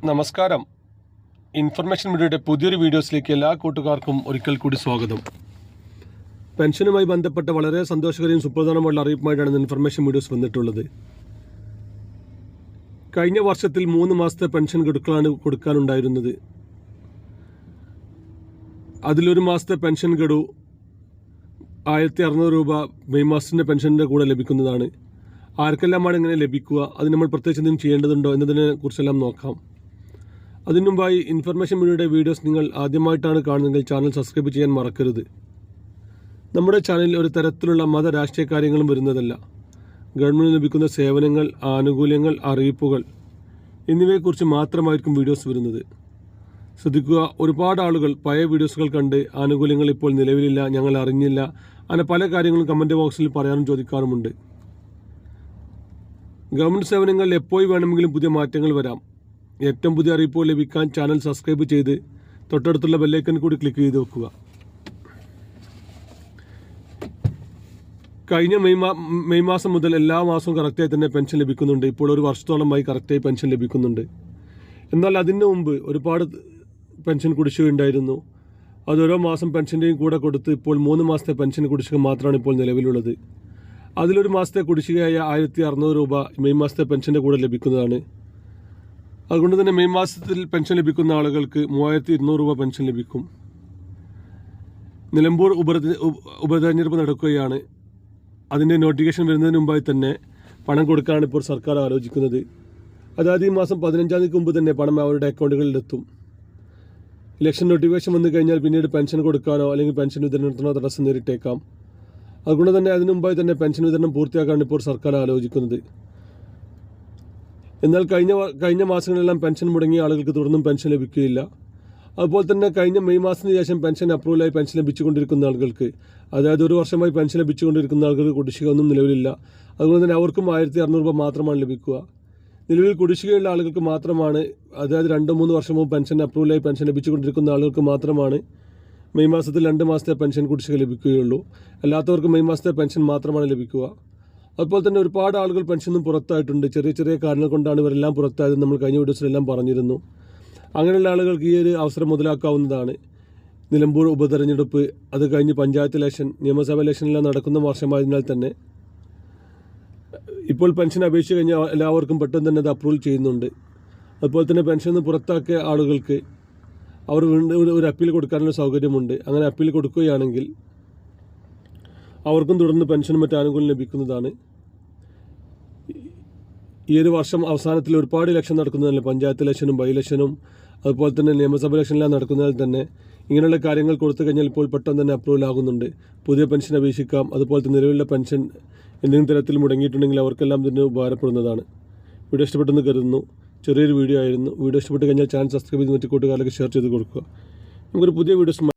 നമസ്കാരം. ഇൻഫർമേഷൻ മീഡിയയുടെ പുതിയൊരു വീഡിയോസിലേക്ക് എല്ലാ കൂട്ടുകാർക്കും ഒരിക്കൽ കൂടി സ്വാഗതം. പെൻഷനുമായി ബന്ധപ്പെട്ട വളരെ സന്തോഷകരവും സുപ്രധാനമുള്ള അറിയിപ്പുമായിട്ടാണ് ഇൻഫർമേഷൻ വീഡിയോസ് വന്നിട്ടുള്ളത്. കഴിഞ്ഞ വർഷത്തിൽ 3 മാസത്തെ പെൻഷൻ കൊടുക്കാനുണ്ടായിരുന്നത്. അതിലൊരു മാസത്തെ പെൻഷൻ ഗഡു 1600 രൂപ മെയ് മാസത്തിൻ്റെ പെൻഷൻ്റെ കൂടെ ലഭിക്കുന്നതാണ്. ആർക്കെല്ലാമാണ് ഇങ്ങനെ ലഭിക്കുക, അത് നമ്മൾ പ്രത്യേകിച്ച് എന്തെങ്കിലും ചെയ്യേണ്ടതുണ്ടോ എന്നതിനെ കുറിച്ചെല്ലാം നോക്കാം. അതിനുമുമ്പായി ഇൻഫർമേഷൻ മീഡിയയുടെ വീഡിയോസ് നിങ്ങൾ ആദ്യമായിട്ടാണ് കാണുന്നതെങ്കിൽ ചാനൽ സബ്സ്ക്രൈബ് ചെയ്യാൻ മറക്കരുത്. നമ്മുടെ ചാനലിൽ ഒരു തരത്തിലുള്ള മത രാഷ്ട്രീയ കാര്യങ്ങളും വരുന്നതല്ല. ഗവൺമെൻറ് ലഭിക്കുന്ന സേവനങ്ങൾ, ആനുകൂല്യങ്ങൾ, അറിയിപ്പുകൾ എന്നിവയെക്കുറിച്ച് മാത്രമായിരിക്കും വീഡിയോസ് വരുന്നത്. ശ്രദ്ധിക്കുക, ഒരുപാട് ആളുകൾ പഴയ വീഡിയോസുകൾ കണ്ട് ആനുകൂല്യങ്ങൾ ഇപ്പോൾ നിലവിലില്ല, ഞങ്ങൾ അറിഞ്ഞില്ല, അങ്ങനെ പല കാര്യങ്ങളും കമൻറ്റ് ബോക്സിൽ പറയാനും ചോദിക്കാറുമുണ്ട്. ഗവൺമെൻറ് സേവനങ്ങളിൽ എപ്പോൾ വേണമെങ്കിലും പുതിയ മാറ്റങ്ങൾ വരാം. ഏറ്റവും പുതിയ അറിയിപ്പുകൾ ലഭിക്കാൻ ചാനൽ സബ്സ്ക്രൈബ് ചെയ്ത് തൊട്ടടുത്തുള്ള ബെല്ലൈക്കൺ കൂടി ക്ലിക്ക് ചെയ്ത് വെക്കുക. കഴിഞ്ഞ മെയ് മാസം മുതൽ എല്ലാ മാസവും കറക്റ്റായി തന്നെ പെൻഷൻ ലഭിക്കുന്നുണ്ട്. ഇപ്പോൾ ഒരു വർഷത്തോളമായി കറക്റ്റായി പെൻഷൻ ലഭിക്കുന്നുണ്ട്. എന്നാൽ അതിന് മുമ്പ് ഒരുപാട് പെൻഷൻ കുടിശ്ശിക ഉണ്ടായിരുന്നു. അത് ഓരോ മാസം പെൻഷൻ്റെയും കൂടെ കൊടുത്ത് ഇപ്പോൾ 3 മാസത്തെ പെൻഷൻ കുടിശ്ശിക മാത്രമാണ് ഇപ്പോൾ നിലവിലുള്ളത്. അതിലൊരു മാസത്തെ കുടിശ്ശികയായ 1600 രൂപ മെയ് മാസത്തെ പെൻഷൻ്റെ കൂടെ ലഭിക്കുന്നതാണ്. അതുകൊണ്ട് തന്നെ മെയ് മാസത്തിൽ പെൻഷൻ ലഭിക്കുന്ന ആളുകൾക്ക് 3200 രൂപ പെൻഷൻ ലഭിക്കും. നിലമ്പൂർ ഉപതെരഞ്ഞെടുപ്പ് നടക്കുകയാണ്. അതിൻ്റെ നോട്ടിഫിക്കേഷൻ വരുന്നതിന് മുമ്പായി തന്നെ പണം കൊടുക്കാനാണ് ഇപ്പോൾ സർക്കാർ ആലോചിക്കുന്നത്. അതായത് ഈ മാസം 15-ാം തീയതിക്ക് മുമ്പ് തന്നെ പണം അവരുടെ അക്കൗണ്ടുകളിലെത്തും. ഇലക്ഷൻ നോട്ടിഫിക്കേഷൻ വന്നു കഴിഞ്ഞാൽ പിന്നീട് പെൻഷൻ കൊടുക്കാനോ അല്ലെങ്കിൽ പെൻഷൻ വിതരണത്തിനോ തടസ്സം നേരിട്ടേക്കാം. അതുകൊണ്ട് തന്നെ അതിനു മുമ്പായി തന്നെ പെൻഷൻ വിതരണം പൂർത്തിയാക്കാനാണ് ഇപ്പോൾ സർക്കാർ ആലോചിക്കുന്നത്. എന്നാൽ കഴിഞ്ഞ മാസങ്ങളിലെല്ലാം പെൻഷൻ മുടങ്ങിയ ആളുകൾക്ക് തുടർന്നും പെൻഷൻ ലഭിക്കുകയില്ല. അതുപോലെ തന്നെ കഴിഞ്ഞ മെയ് മാസത്തിന് ശേഷം പെൻഷൻ അപ്രൂവലായി പെൻഷൻ ലഭിച്ചുകൊണ്ടിരിക്കുന്ന ആളുകൾക്ക്, അതായത് ഒരു വർഷമായി പെൻഷൻ ലഭിച്ചുകൊണ്ടിരിക്കുന്ന ആളുകൾക്ക് കുടിശ്ശിക ഒന്നും നിലവിലില്ല. അതുകൊണ്ട് തന്നെ അവർക്കും 1600 രൂപ മാത്രമാണ് ലഭിക്കുക. നിലവിൽ കുടിശ്ശികയുള്ള ആളുകൾക്ക് മാത്രമാണ്, അതായത് 2-3 വർഷമോ പെൻഷൻ അപ്രൂവലായി പെൻഷൻ ലഭിച്ചുകൊണ്ടിരിക്കുന്ന ആളുകൾക്ക് മാത്രമാണ് മെയ് മാസത്തിൽ 2 മാസത്തെ പെൻഷൻ കുടിശ്ശിക ലഭിക്കുകയുള്ളൂ. അല്ലാത്തവർക്ക് മെയ് മാസത്തെ പെൻഷൻ മാത്രമാണ് ലഭിക്കുക. അതുപോലെ തന്നെ ഒരുപാട് ആളുകൾ പെൻഷനും പുറത്തായിട്ടുണ്ട്. ചെറിയ ചെറിയ കാരണങ്ങൾ കൊണ്ടാണ് ഇവരെല്ലാം പുറത്തായത്. നമ്മൾ കഴിഞ്ഞ വീഡിയോസിലെല്ലാം പറഞ്ഞിരുന്നു. അങ്ങനെയുള്ള ആളുകൾക്ക് ഈ ഒരു അവസരം മുതലാക്കാവുന്നതാണ്. നിലമ്പൂർ ഉപതെരഞ്ഞെടുപ്പ്, അത് കഴിഞ്ഞ് പഞ്ചായത്ത് ഇലക്ഷൻ, നിയമസഭാ ഇലക്ഷനെല്ലാം നടക്കുന്ന വർഷമായതിനാൽ തന്നെ ഇപ്പോൾ പെൻഷൻ അപേക്ഷിച്ച് കഴിഞ്ഞാൽ എല്ലാവർക്കും പെട്ടെന്ന് തന്നെ അത് അപ്രൂവൽ ചെയ്യുന്നുണ്ട്. അതുപോലെ തന്നെ പെൻഷൻ പുറത്താക്കിയ ആളുകൾക്ക് അവർ വീണ്ടും ഒരു അപ്പീൽ കൊടുക്കാനുള്ള സൗകര്യമുണ്ട്. അങ്ങനെ അപ്പീൽ കൊടുക്കുകയാണെങ്കിൽ അവർക്കും തുടർന്ന് പെൻഷനും മറ്റ് ആനുകൂല്യം ലഭിക്കുന്നതാണ്. ഈ ഒരു വർഷം അവസാനത്തിൽ ഒരുപാട് ഇലക്ഷൻ നടക്കുന്നതല്ല, പഞ്ചായത്ത് ഇലക്ഷനും ബൈ ഇലക്ഷനും അതുപോലെ തന്നെ നിയമസഭാ ഇലക്ഷനെല്ലാം നടക്കുന്നതിൽ തന്നെ ഇങ്ങനെയുള്ള കാര്യങ്ങൾ കൊടുത്തു കഴിഞ്ഞാൽ ഇപ്പോൾ പെട്ടെന്ന് തന്നെ അപ്രൂവൽ ആകുന്നുണ്ട്. പുതിയ പെൻഷൻ അപേക്ഷിക്കാം. അതുപോലെ തന്നെ നിലവിലുള്ള പെൻഷൻ എന്തെങ്കിലും തരത്തിൽ മുടങ്ങിയിട്ടുണ്ടെങ്കിൽ അവർക്കെല്ലാം ഇതിന് ഉപകാരപ്പെടുന്നതാണ്. വീഡിയോ ഇഷ്ടപ്പെട്ടെന്ന് കരുതുന്നു. ചെറിയൊരു വീഡിയോ ആയിരുന്നു. വീഡിയോ ഇഷ്ടപ്പെട്ട് കഴിഞ്ഞാൽ ചാനൽ സബ്സ്ക്രൈബ് ചെയ്ത് മറ്റു കൂട്ടുകാരിലേക്ക് ഷെയർ ചെയ്ത് കൊടുക്കുക. നമുക്കൊരു പുതിയ വീഡിയോസ്